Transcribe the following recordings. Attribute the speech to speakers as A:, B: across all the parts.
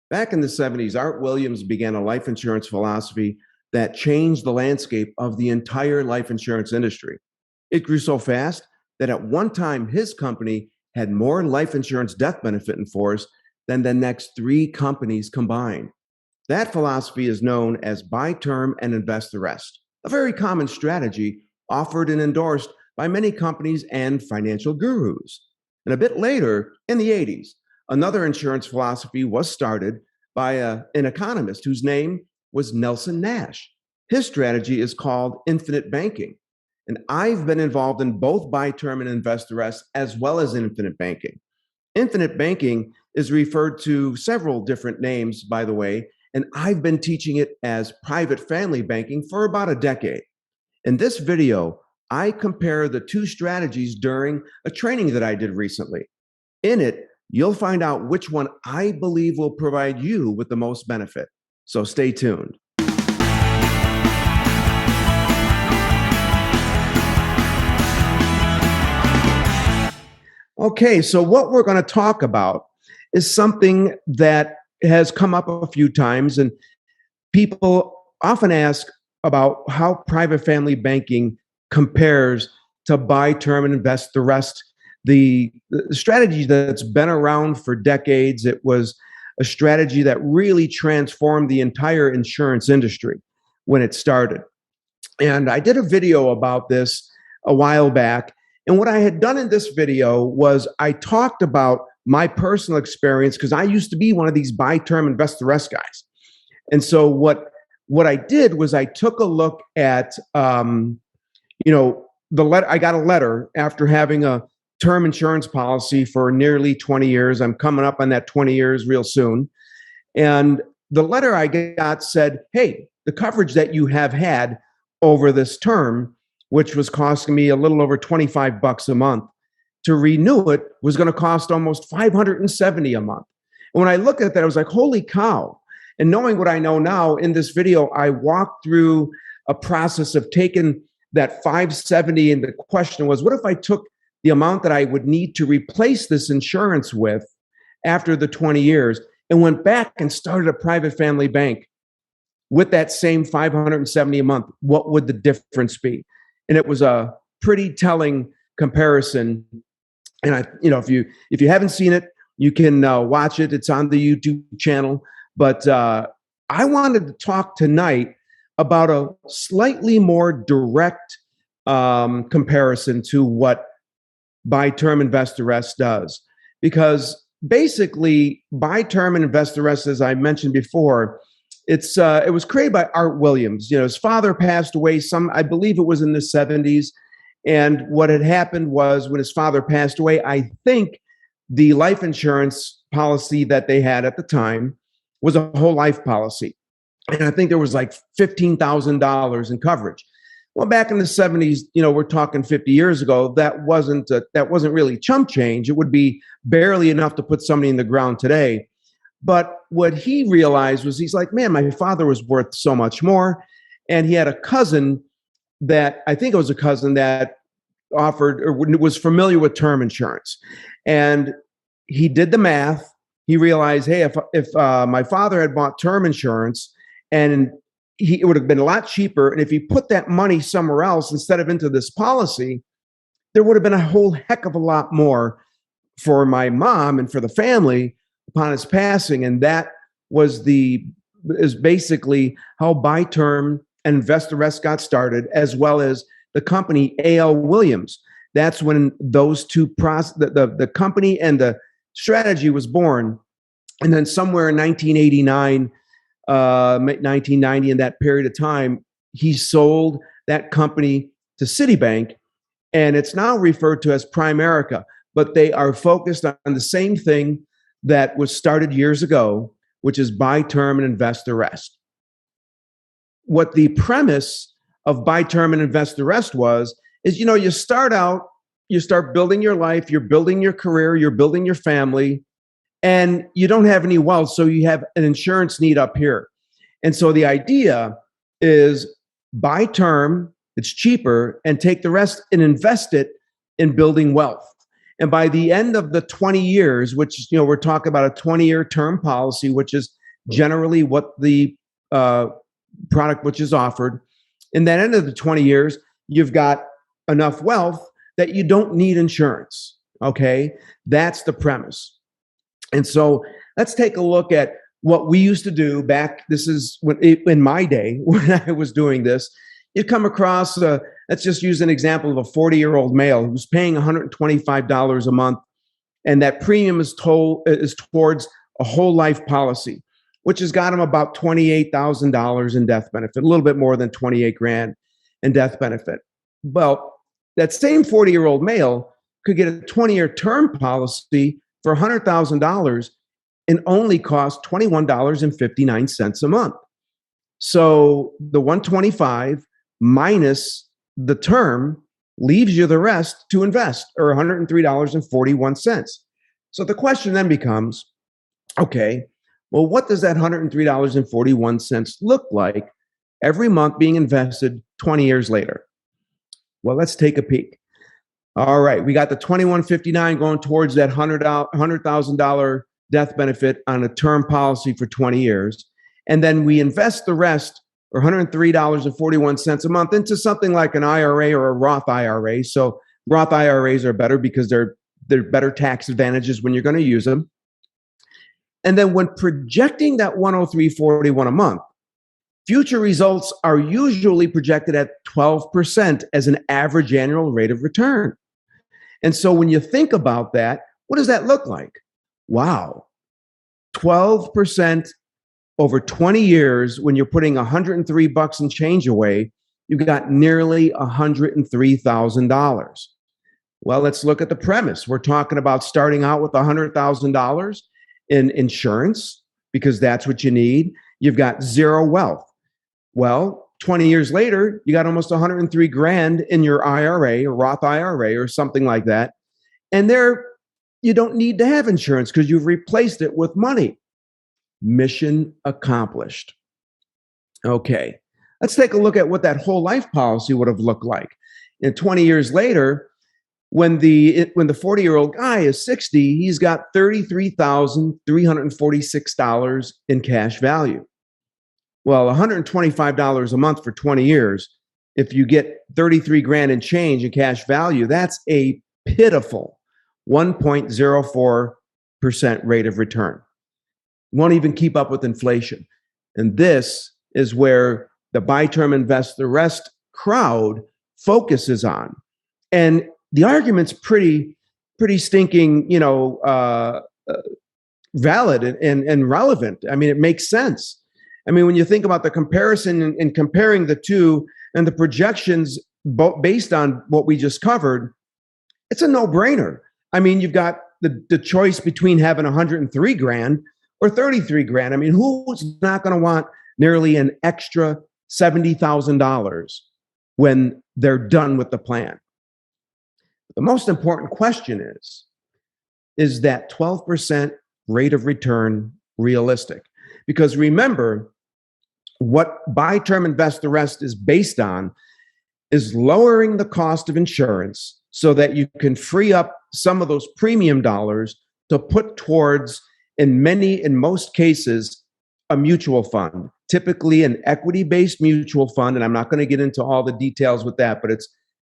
A: Back in the 70s, Art Williams began a life insurance philosophy that changed the landscape of the entire life insurance industry. It grew so fast that at one time his company had more life insurance death benefit in force than the next three companies combined. That philosophy is known as buy term and invest the rest, a very common strategy offered and endorsed by many companies and financial gurus. And a bit later, in the 80s, another insurance philosophy was started by an economist whose name was Nelson Nash. His strategy is called infinite banking. And I've been involved in both buy term and invest the rest, as well as infinite banking. Infinite banking is referred to several different names, by the way, and I've been teaching it as private family banking for about a decade. In this video, I compare the two strategies during a training that I did recently. In it, you'll find out which one I believe will provide you with the most benefit. So stay tuned. Okay, so what we're going to talk about is something that has come up a few times, and people often ask about how private family banking compares to buy term and invest the rest. The strategy that's been around for decades. It was a strategy that really transformed the entire insurance industry when it started. And I did a video about this a while back. And what I had done in this video was I talked about my personal experience because I used to be one of these buy term, invest the rest guys. And so what I did was I took a look at, the letter. I got a letter after having a term insurance policy for nearly 20 years. I'm coming up on that 20 years real soon. And the letter I got said, hey, the coverage that you have had over this term, which was costing me a little over $25 a month, to renew it was going to cost almost $570 a month. And when I looked at that, I was like, holy cow. And knowing what I know now, in this video, I walked through a process of taking that 570, and the question was, what if I took the amount that I would need to replace this insurance with after the 20 years and went back and started a private family bank with that same 570 a month? What would the difference be? And it was a pretty telling comparison. And if you haven't seen it, you can watch it. It's on the YouTube channel. But I wanted to talk tonight about a slightly more direct comparison to what buy term, invest the rest does. Because basically, buy term and invest the rest, as I mentioned before, it was created by Art Williams. His father passed away I believe it was in the 70s. And what had happened was when his father passed away, I think the life insurance policy that they had at the time was a whole life policy. And I think there was like $15,000 in coverage. Well, back in the 70s, we're talking 50 years ago, that wasn't really chump change. It would be barely enough to put somebody in the ground today. But what he realized was, he's like, man, my father was worth so much more. And he had a cousin that offered or was familiar with term insurance. And he did the math. He realized, hey, if my father had bought term insurance, and it would have been a lot cheaper. And if he put that money somewhere else instead of into this policy, there would have been a whole heck of a lot more for my mom and for the family upon his passing. And that is basically how buy term and invest the rest got started, as well as the company A.L. Williams. That's when those two the company and the strategy was born. And then somewhere in 1989, 1990, in that period of time, he sold that company to Citibank, and it's now referred to as Primerica. But they are focused on the same thing that was started years ago, which is buy term and invest the rest. What the premise of buy term and invest the rest is, you start out, you start building your life, you're building your career, you're building your family, and you don't have any wealth, so you have an insurance need up here. And so the idea is buy term, it's cheaper, and take the rest and invest it in building wealth. And by the end of the 20 years, which, we're talking about a 20-year term policy, which is generally what the product which is offered. In that end of the 20 years, you've got enough wealth that you don't need insurance. Okay. That's the premise. And so let's take a look at what we used to do back. This is in my day when I was doing this. You come across, let's just use an example of a 40-year-old male who's paying $125 a month, and that premium is towards a whole life policy, which has got him about $28,000 in death benefit, a little bit more than 28 grand in death benefit. Well, that same 40-year-old male could get a 20-year term policy for $100,000 and only cost $21.59 a month. So the 125 minus the term leaves you the rest to invest, or $103.41. So the question then becomes, okay, well, what does that $103.41 look like every month being invested 20 years later? Well, let's take a peek. All right, we got the $21.59 going towards that $100,000 death benefit on a term policy for 20 years. And then we invest the rest, or $103.41 a month, into something like an IRA or a Roth IRA. So Roth IRAs are better because they're better tax advantages when you're going to use them. And then when projecting that $103.41 a month, future results are usually projected at 12% as an average annual rate of return. And so when you think about that, what does that look like? Wow, 12% over 20 years. When you're putting $103 and change away, you got nearly $103,000. Well, let's look at the premise. We're talking about starting out with $100,000 in insurance, because that's what you need. You've got zero wealth. Well, 20 years later, you got almost 103 grand in your IRA or Roth IRA or something like that. And there, you don't need to have insurance because you've replaced it with money. Mission accomplished. Okay, let's take a look at what that whole life policy would have looked like. And 20 years later, when the 40-year-old guy is 60, he's got $33,346 in cash value. Well, $125 a month for 20 years, if you get 33 grand in change in cash value, that's a pitiful 1.04% rate of return. Won't even keep up with inflation. And this is where the buy term invest the rest crowd focuses on. And the argument's pretty stinking, valid and relevant. I mean, it makes sense. I mean, when you think about the comparison and comparing the two and the projections based on what we just covered, it's a no-brainer. I mean, you've got the choice between having 103 grand or 33 grand. I mean, who's not going to want nearly an extra $70,000 when they're done with the plan? The most important question is that 12% rate of return realistic? Because remember, what buy term invest the rest is based on is lowering the cost of insurance so that you can free up some of those premium dollars to put towards, in most cases, a mutual fund, typically an equity-based mutual fund. And I'm not going to get into all the details with that, but it's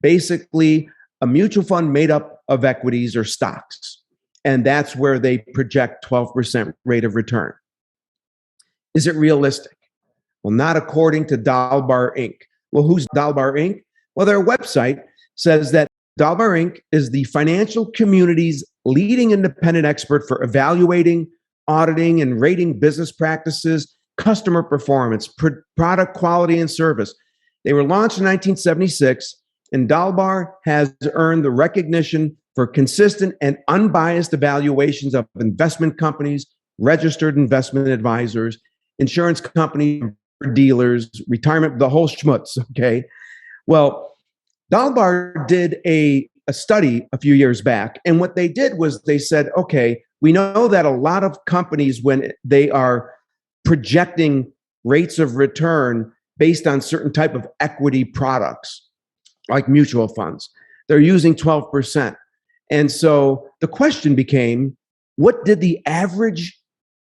A: basically a mutual fund made up of equities or stocks. And that's where they project 12% rate of return. Is it realistic? Well, not according to Dalbar Inc. Well, who's Dalbar Inc.? Well, their website says that Dalbar Inc. is the financial community's leading independent expert for evaluating, auditing, and rating business practices, customer performance, product quality, and service. They were launched in 1976, and Dalbar has earned the recognition for consistent and unbiased evaluations of investment companies, registered investment advisors, insurance companies, dealers, retirement, the whole schmutz, okay? Well, Dalbar did a study a few years back, and what they did was they said, okay, we know that a lot of companies, when they are projecting rates of return based on certain type of equity products, like mutual funds, they're using 12%. And so the question became, what did the average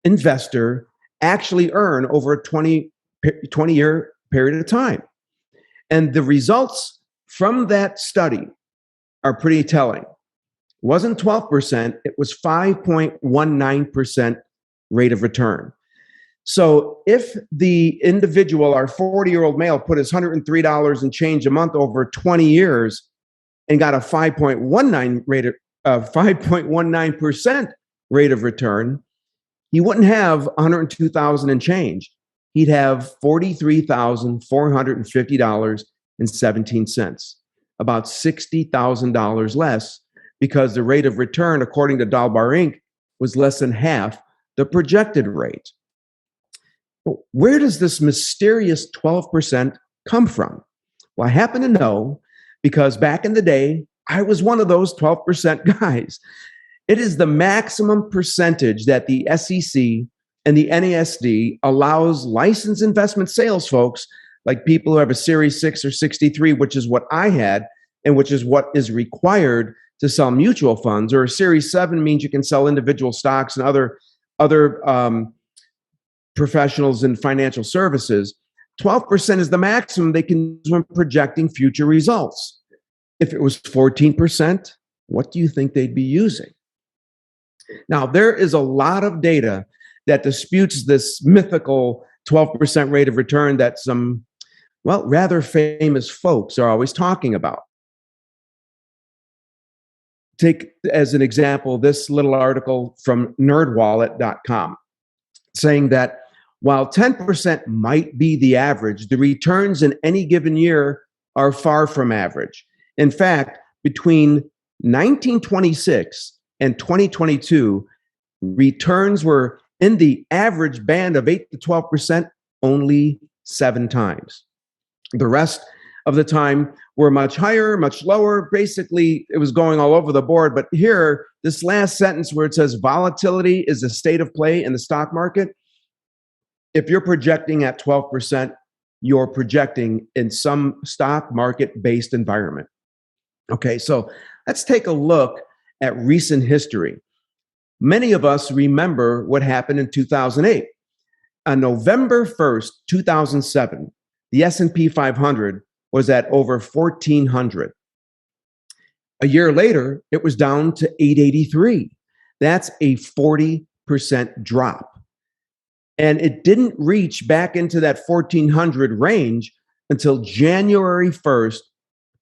A: investor actually earn over a 20-year period of time? And the results from that study are pretty telling. It wasn't 12%, it was 5.19% rate of return. So if the individual, our 40-year-old male, put his $103 and change a month over 20 years and got a 5.19% rate of return, he wouldn't have 102,000 and change. He'd have $43,450.17, about $60,000 less, because the rate of return, according to Dalbar Inc., was less than half the projected rate. Where does this mysterious 12% come from? Well, I happen to know because back in the day, I was one of those 12% guys. It is the maximum percentage that the SEC and the NASD allows licensed investment sales folks, like people who have a Series 6 or 63, which is what I had, and which is what is required to sell mutual funds, or a Series 7 means you can sell individual stocks and other professionals in financial services. 12% is the maximum they can use when projecting future results. If it was 14%, what do you think they'd be using? Now, there is a lot of data that disputes this mythical 12% rate of return that some, well, rather famous folks are always talking about. Take as an example this little article from nerdwallet.com saying that while 10% might be the average, the returns in any given year are far from average. In fact, between 1926 and 2022, returns were in the average band of 8 to 12% only 7 times. The rest of the time were much higher, much lower. Basically, it was going all over the board. But here, this last sentence where it says volatility is a state of play in the stock market, if you're projecting at 12%, you're projecting in some stock market-based environment. Okay, so let's take a look at recent history. Many of us remember what happened in 2008. On November 1st, 2007, the S&P 500 was at over 1,400. A year later, it was down to 883. That's a 40% drop. And it didn't reach back into that 1,400 range until January 1st,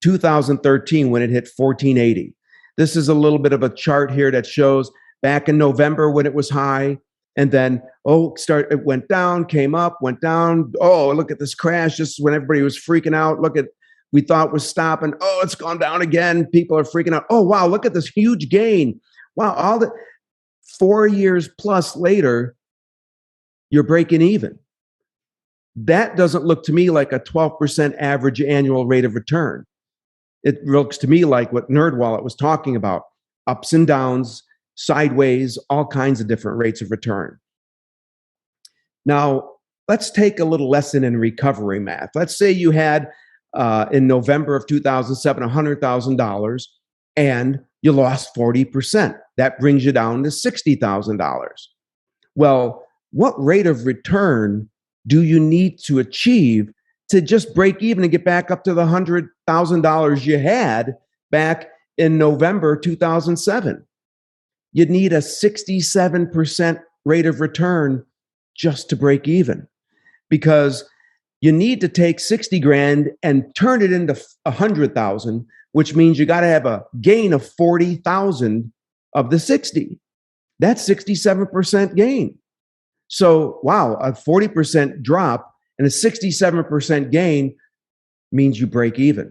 A: 2013, when it hit 1,480. This is a little bit of a chart here that shows back in November when it was high, and then, it went down, came up, went down. Oh, look at this crash. Just when everybody was freaking out. We thought it was stopping. Oh, it's gone down again. People are freaking out. Oh, wow, look at this huge gain. Wow, 4 years plus later, you're breaking even. That doesn't look to me like a 12% average annual rate of return. It looks to me like what NerdWallet was talking about, ups and downs, sideways, all kinds of different rates of return. Now, let's take a little lesson in recovery math. Let's say you had, in November of 2007, $100,000, and you lost 40%. That brings you down to $60,000. Well, what rate of return do you need to achieve to just break even and get back up to the $100,000 you had back in November 2007? You'd need a 67% rate of return just to break even, because you need to take 60 grand and turn it into 100,000, which means you got to have a gain of 40,000 of the 60. That's 67% gain. So, wow, a 40% drop and a 67% gain means you break even.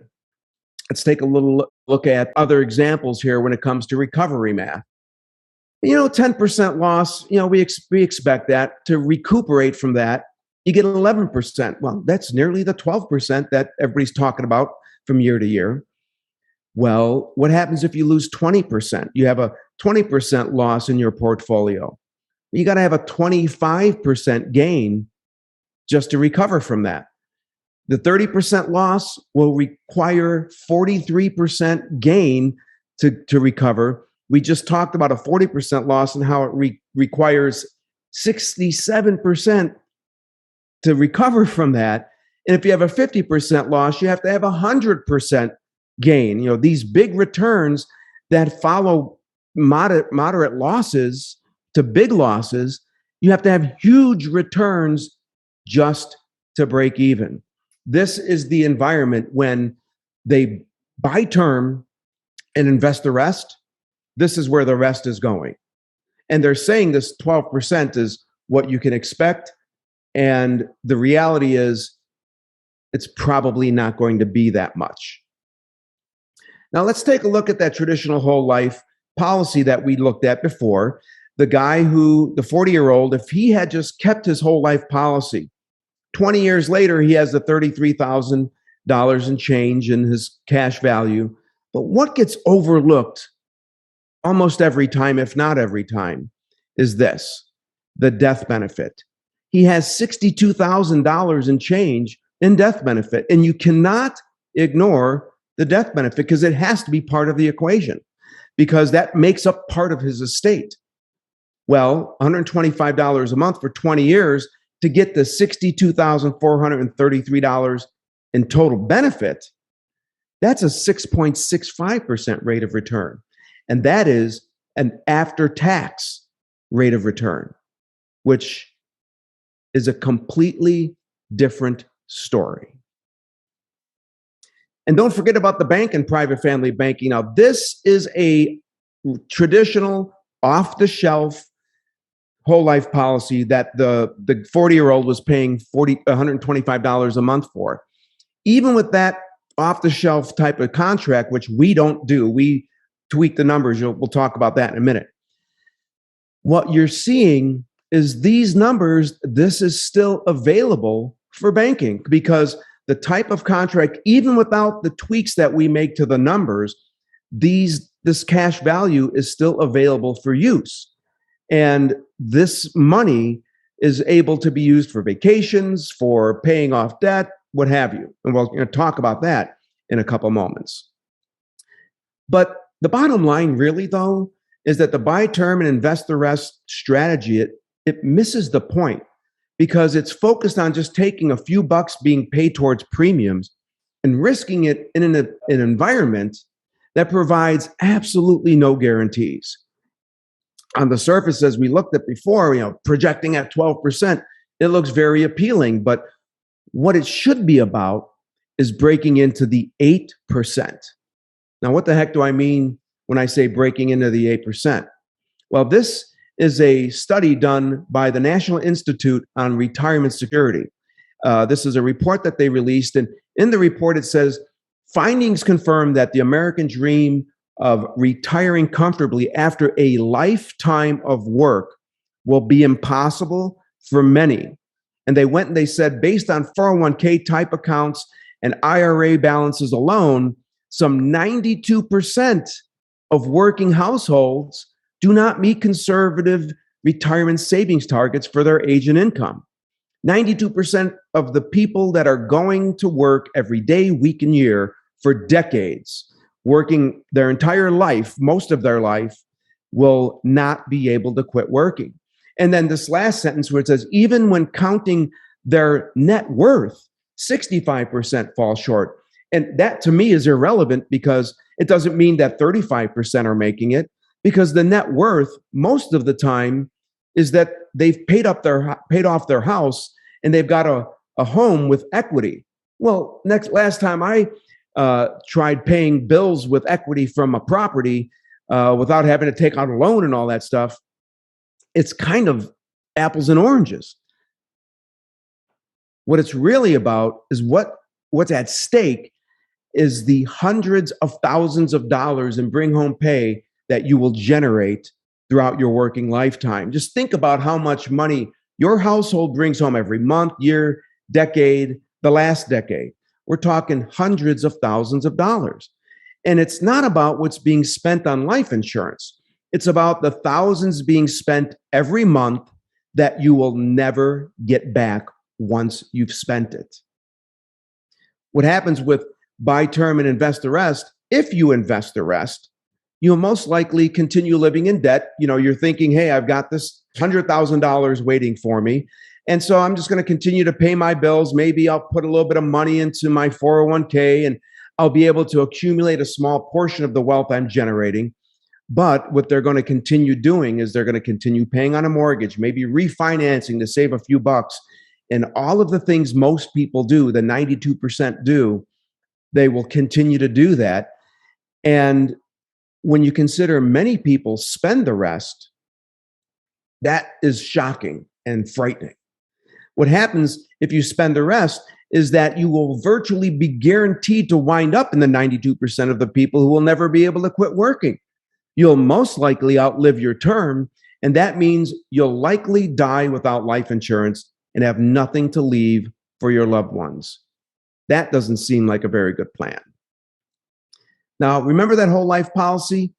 A: Let's take a little look at other examples here when it comes to recovery math. 10% loss, we expect that. To recuperate from that, you get 11%. Well, that's nearly the 12% that everybody's talking about from year to year. Well, what happens if you lose 20%? You have a 20% loss in your portfolio. You got to have a 25% gain just to recover from that. The 30% loss will require 43% gain to recover. We just talked about a 40% loss and how it requires 67% to recover from that. And if you have a 50% loss, you have to have 100% gain. These big returns that follow moderate losses to big losses, you have to have huge returns just to break even. This is the environment when they buy term and invest the rest. This is where the rest is going. And they're saying this 12% is what you can expect. And the reality is it's probably not going to be that much. Now let's take a look at that traditional whole life policy that we looked at before. The guy the 40-year-old, if he had just kept his whole life policy, 20 years later, he has the $33,000 in change in his cash value. But what gets overlooked almost every time, if not every time, is this: the death benefit. He has $62,000 in change in death benefit. And you cannot ignore the death benefit because it has to be part of the equation, because that makes up part of his estate. Well, $125 a month for 20 years to get the $62,433 in total benefit, that's a 6.65% rate of return. And that is an after-tax rate of return, which is a completely different story. And don't forget about the bank and private family banking. Now, this is a traditional off-the-shelf whole life policy that the 40-year-old was paying $125 a month for. Even with that off-the-shelf type of contract, which we don't do, we tweak the numbers. We'll talk about that in a minute. What you're seeing is these numbers, this is still available for banking, because the type of contract, even without the tweaks that we make to the numbers, this cash value is still available for use. And this money is able to be used for vacations, for paying off debt, what have you. And we're going to talk about that in a couple moments. But the bottom line really, though, is that the buy term and invest the rest strategy, it misses the point, because it's focused on just taking a few bucks being paid towards premiums and risking it in an environment that provides absolutely no guarantees. On the surface, as we looked at before, projecting at 12%, it looks very appealing. But what it should be about is breaking into the 8%. Now, what the heck do I mean when I say breaking into the 8%? Well, this is a study done by the National Institute on Retirement Security. This is a report that they released. And in the report, it says, findings confirm that the American dream of retiring comfortably after a lifetime of work will be impossible for many. And they went and they said, based on 401k type accounts and IRA balances alone, some 92% of working households do not meet conservative retirement savings targets for their age and income. 92% of the people that are going to work every day, week, and year for decades, working their entire life, most of their life, will not be able to quit working. And then this last sentence where it says, even when counting their net worth, 65% fall short. And that to me is irrelevant, because it doesn't mean that 35% are making it, because the net worth most of the time is that they've paid off their house and they've got a home with equity. Well, last time I tried paying bills with equity from a property without having to take out a loan and all that stuff, it's kind of apples and oranges. What it's really about is what's at stake is the hundreds of thousands of dollars in bring home pay that you will generate throughout your working lifetime. Just think about how much money your household brings home every month, year, decade, the last decade. We're talking hundreds of thousands of dollars. And it's not about what's being spent on life insurance. It's about the thousands being spent every month that you will never get back once you've spent it. What happens with buy term and invest the rest, if you invest the rest, you'll most likely continue living in debt. You're thinking, hey, I've got this $100,000 waiting for me. And so I'm just going to continue to pay my bills. Maybe I'll put a little bit of money into my 401k and I'll be able to accumulate a small portion of the wealth I'm generating. But what they're going to continue doing is they're going to continue paying on a mortgage, maybe refinancing to save a few bucks. And all of the things most people do, the 92% do, they will continue to do that. And when you consider many people spend the rest, that is shocking and frightening. What happens if you spend the rest is that you will virtually be guaranteed to wind up in the 92% of the people who will never be able to quit working. You'll most likely outlive your term, and that means you'll likely die without life insurance and have nothing to leave for your loved ones. That doesn't seem like a very good plan. Now, remember that whole life policy?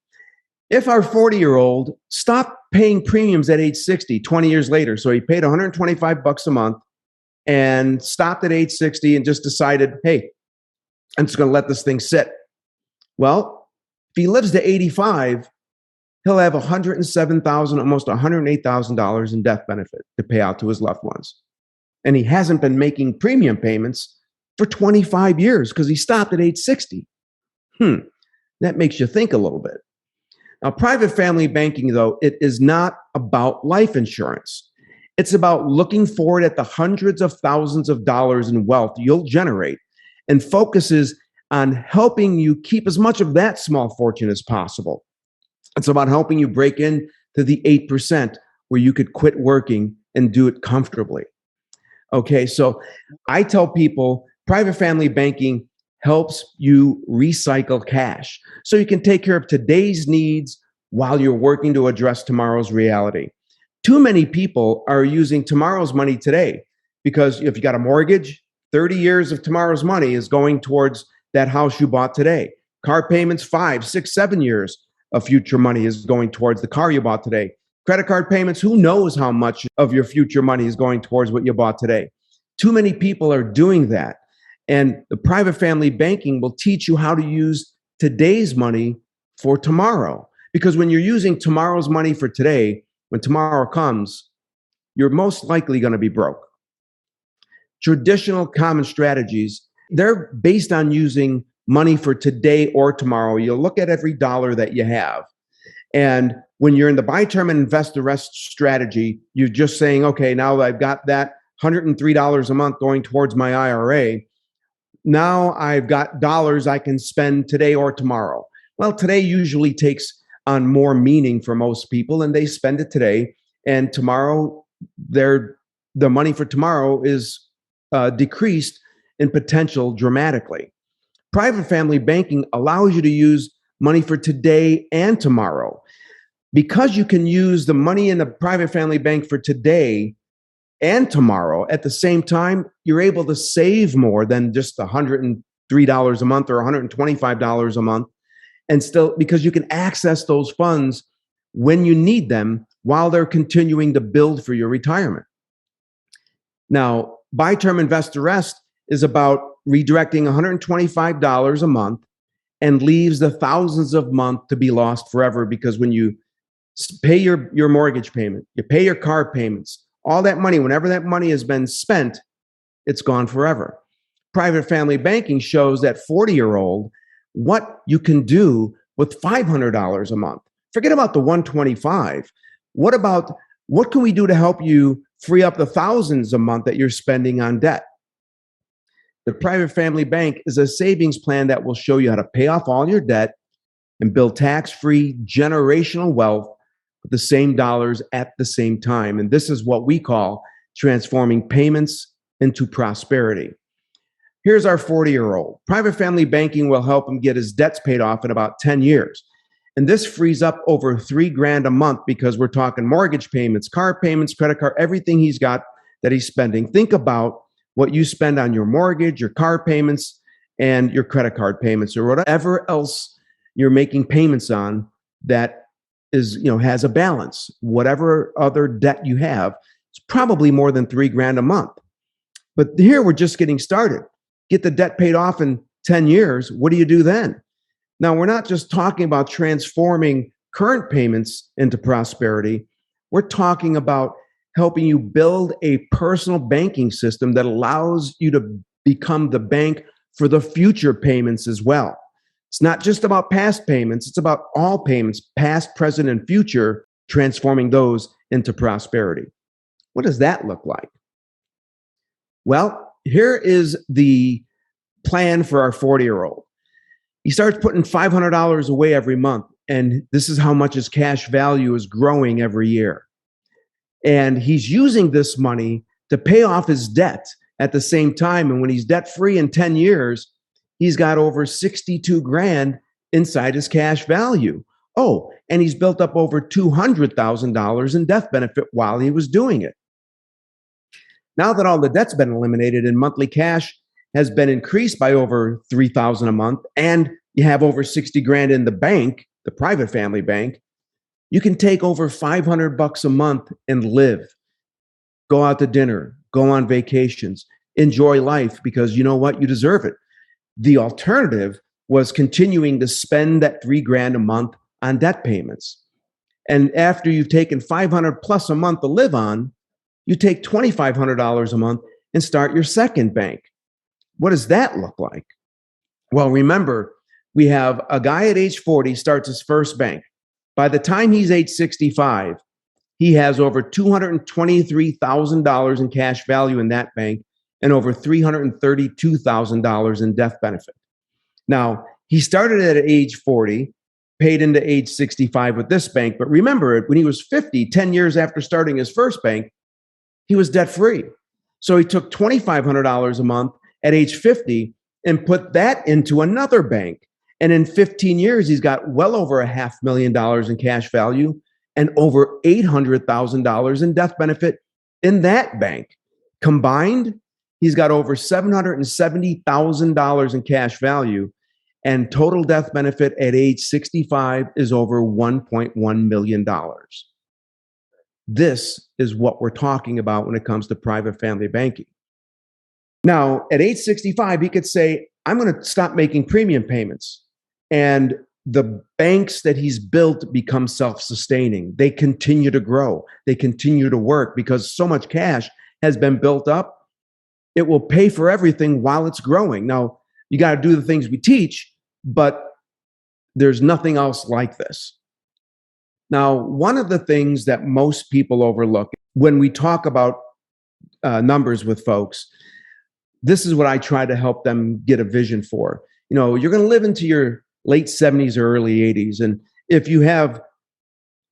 A: If our 40-year-old stopped paying premiums at age 60, 20 years later, so he paid $125 a month and stopped at age 60 and just decided, hey, I'm just going to let this thing sit. Well, if he lives to 85, he'll have $107,000, almost $108,000 in death benefit to pay out to his loved ones. And he hasn't been making premium payments for 25 years because he stopped at age 60. That makes you think a little bit. Now, private family banking, though, it is not about life insurance. It's about looking forward at the hundreds of thousands of dollars in wealth you'll generate and focuses on helping you keep as much of that small fortune as possible. It's about helping you break into the 8% where you could quit working and do it comfortably. Okay, so I tell people private family banking helps you recycle cash so you can take care of today's needs while you're working to address tomorrow's reality. Too many people are using tomorrow's money today because if you got a mortgage, 30 years of tomorrow's money is going towards that house you bought today. Car payments, 5, 6, 7 years of future money is going towards the car you bought today. Credit card payments, who knows how much of your future money is going towards what you bought today. Too many people are doing that. And the private family banking will teach you how to use today's money for tomorrow. Because when you're using tomorrow's money for today, when tomorrow comes, you're most likely going to be broke. Traditional common strategies, they're based on using money for today or tomorrow. You'll look at every dollar that you have. And when you're in the buy term and invest the rest strategy, you're just saying, okay, now I've got that $103 a month going towards my IRA. Now I've got dollars I can spend today or tomorrow. Well, today usually takes on more meaning for most people, and they spend it today. And tomorrow, the money for tomorrow is decreased in potential dramatically. Private family banking allows you to use money for today and tomorrow. Because you can use the money in the private family bank for today and tomorrow at the same time, you're able to save more than just $103 a month or $125 a month. And still, because you can access those funds when you need them while they're continuing to build for your retirement. Now, buy term invest the rest is about redirecting $125 a month and leaves the thousands of months to be lost forever, because when you pay your mortgage payment, you pay your car payments, all that money, whenever that money has been spent, it's gone forever. Private family banking shows that 40-year-old what you can do with $500 a month. Forget about the $125. What can we do to help you free up the thousands a month that you're spending on debt? The private family bank is a savings plan that will show you how to pay off all your debt and build tax-free generational wealth with the same dollars at the same time. And this is what we call transforming payments into prosperity. Here's our 40-year-old. Private family banking will help him get his debts paid off in about 10 years. And this frees up over $3,000 a month, because we're talking mortgage payments, car payments, credit card, everything he's got that he's spending. Think about what you spend on your mortgage, your car payments, and your credit card payments, or whatever else you're making payments on that is, has a balance. Whatever other debt you have, it's probably more than $3,000 a month. But here we're just getting started. Get the debt paid off in 10 years. What do you do then? Now, we're not just talking about transforming current payments into prosperity. We're talking about helping you build a personal banking system that allows you to become the bank for the future payments as well. It's not just about past payments, it's about all payments, past, present, and future, transforming those into prosperity. What does that look like? Well, here is the plan for our 40-year-old. He starts putting $500 away every month, and this is how much his cash value is growing every year. And he's using this money to pay off his debt at the same time. And when he's debt free in 10 years, he's got over 62 grand inside his cash value. Oh, and he's built up over $200,000 in death benefit while he was doing it. Now that all the debt's been eliminated and monthly cash has been increased by over $3,000 a month, and you have over 60 grand in the bank, the private family bank, you can take over $500 a month and live. Go out to dinner, go on vacations, enjoy life, because you know what? You deserve it. The alternative was continuing to spend that $3,000 a month on debt payments. And after you've taken $500 plus a month to live on, you take $2,500 a month and start your second bank. What does that look like? Well, remember, we have a guy at age 40 starts his first bank. By the time he's age 65, he has over $223,000 in cash value in that bank and over $332,000 in death benefit. Now, he started at age 40, paid into age 65 with this bank, but remember, when he was 50, 10 years after starting his first bank, he was debt free. So he took $2,500 a month at age 50 and put that into another bank. And in 15 years, he's got well over $500,000 in cash value and over $800,000 in death benefit in that bank. Combined, he's got over $770,000 in cash value, and total death benefit at age 65 is over $1.1 million. This is what we're talking about when it comes to private family banking. Now, at age 65, he could say, I'm going to stop making premium payments. And the banks that he's built become self-sustaining. They continue to grow. They continue to work because so much cash has been built up. It will pay for everything while it's growing. Now, you got to do the things we teach, but there's nothing else like this. Now, one of the things that most people overlook when we talk about numbers with folks, this is what I try to help them get a vision for. You know, you're going to live into your late 70s or early 80s. And if you have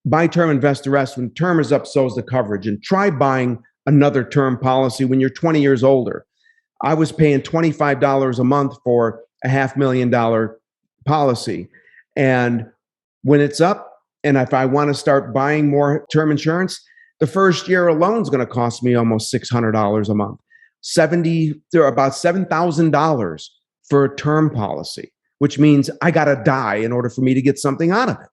A: buy term, invest the rest, when term is up, so is the coverage. And try buying another term policy when you're 20 years older. I was paying $25 a month for a $500,000 policy. And when it's up, and if I want to start buying more term insurance, the first year alone is going to cost me almost $600 a month. About $7,000 for a term policy, which means I got to die in order for me to get something out of it.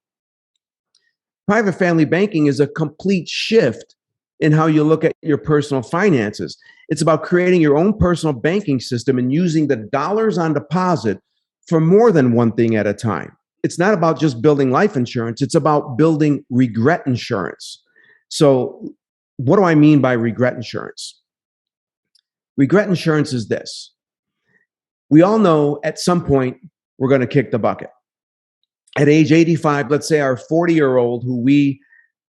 A: Private family banking is a complete shift in how you look at your personal finances. It's about creating your own personal banking system and using the dollars on deposit for more than one thing at a time. It's not about just building life insurance. It's about building regret insurance. So what do I mean by regret insurance? Regret insurance is this. We all know at some point we're going to kick the bucket. At age 85, let's say our 40-year-old who we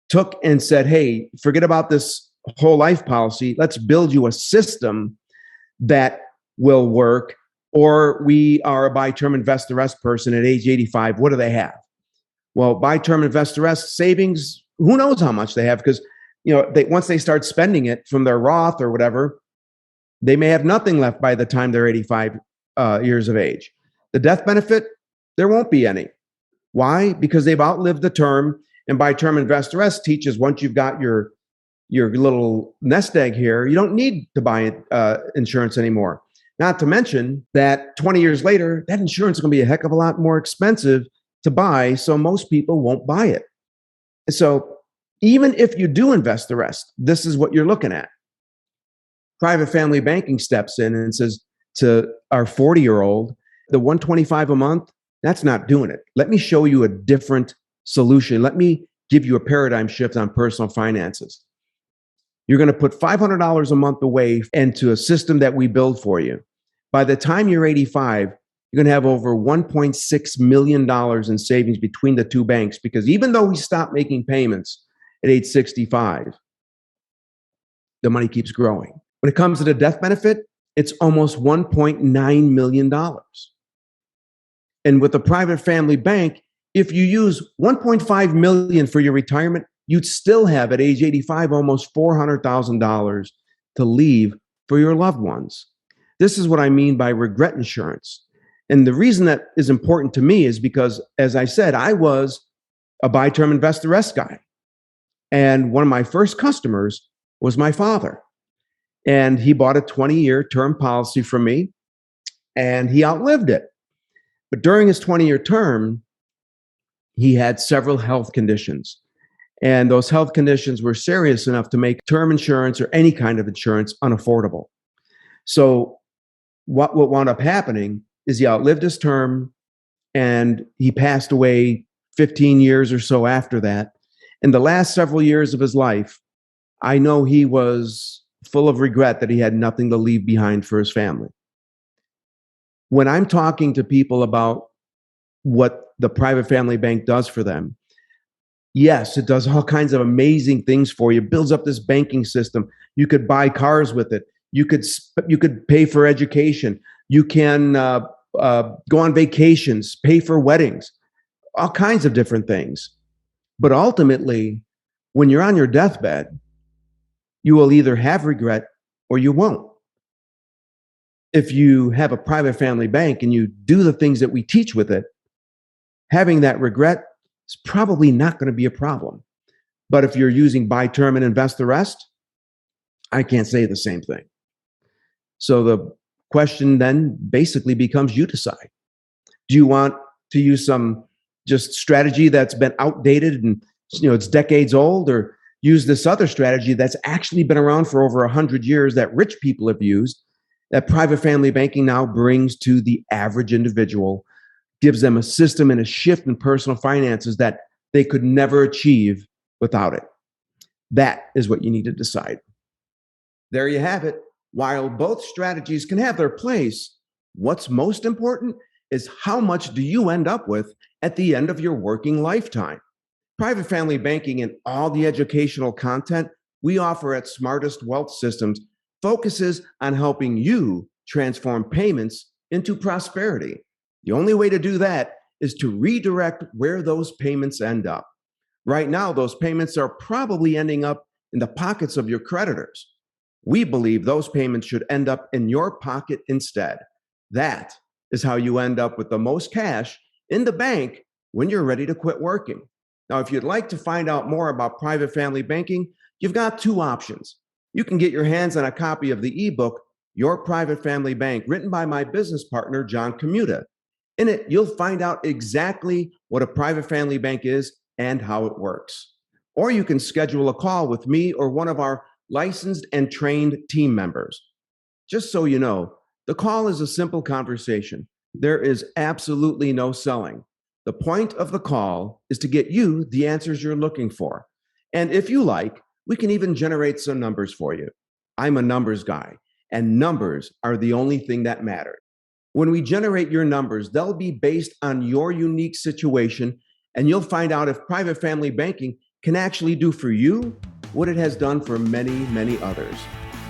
A: took and said, hey, forget about this whole life policy. Let's build you a system that will work. Or we are a buy term, invest the rest person at age 85. What do they have? Well, buy term, invest the rest savings, who knows how much they have, because once they start spending it from their Roth or whatever, they may have nothing left by the time they're 85 years of age. The death benefit, there won't be any. Why? Because they've outlived the term. And buy term, invest the rest teaches once you've got your little nest egg here, you don't need to buy insurance anymore. Not to mention that 20 years later, that insurance is going to be a heck of a lot more expensive to buy, so most people won't buy it. So even if you do invest the rest, this is what you're looking at. Private family banking steps in and says to our 40-year-old, the $125 a month, That's not doing it. Let me show you a different solution. Let me give you a paradigm shift on personal finances. You're going to put $500 a month away into a system that we build for you. By the time you're 85, you're going to have over $1.6 million in savings between the two banks, because even though we stop making payments at age 65, the money keeps growing. When it comes to the death benefit, it's almost $1.9 million. And with a private family bank, if you use $1.5 million for your retirement, you'd still have at age 85 almost $400,000 to leave for your loved ones. This is what I mean by regret insurance. And the reason that is important to me is because, as I said, I was a buy term invest the rest guy. And one of my first customers was my father. And he bought a 20-year term policy from me, and he outlived it. But during his 20-year term, he had several health conditions. And those health conditions were serious enough to make term insurance or any kind of insurance unaffordable. So what wound up happening is he outlived his term, and he passed away 15 years or so after that. In the last several years of his life, I know he was full of regret that he had nothing to leave behind for his family. When I'm talking to people about what the private family bank does for them, yes, it does all kinds of amazing things for you. It builds up this banking system. You could buy cars with it. You could pay for education. You can go on vacations, pay for weddings, all kinds of different things. But ultimately, when you're on your deathbed, you will either have regret or you won't. If you have a private family bank and you do the things that we teach with it, having that regret is probably not going to be a problem. But if you're using buy term and invest the rest, I can't say the same thing. So the question then basically becomes, you decide. Do you want to use some just strategy that's been outdated and it's decades old, or use this other strategy that's actually been around for over 100 years that rich people have used, that private family banking now brings to the average individual, gives them a system and a shift in personal finances that they could never achieve without it? That is what you need to decide. There you have it. While both strategies can have their place, what's most important is how much do you end up with at the end of your working lifetime. Private family banking and all the educational content we offer at Smartest Wealth Systems focuses on helping you transform payments into prosperity. The only way to do that is to redirect where those payments end up. Right now, those payments are probably ending up in the pockets of your creditors. We believe those payments should end up in your pocket instead. That is how you end up with the most cash in the bank when you're ready to quit working. Now, if you'd like to find out more about private family banking, you've got two options. You can get your hands on a copy of the ebook, Your Private Family Bank, written by my business partner, John Commuta. In it, you'll find out exactly what a private family bank is and how it works. Or you can schedule a call with me or one of our licensed and trained team members. Just so you know, the call is a simple conversation. There is absolutely no selling. The point of the call is to get you the answers you're looking for. And if you like, we can even generate some numbers for you. I'm a numbers guy, and numbers are the only thing that matters. When we generate your numbers, they'll be based on your unique situation, and you'll find out if private family banking can actually do for you what it has done for many, many others.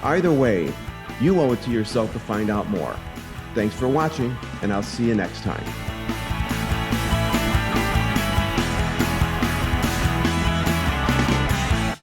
A: Either way, you owe it to yourself to find out more. Thanks for watching, and I'll see you next time.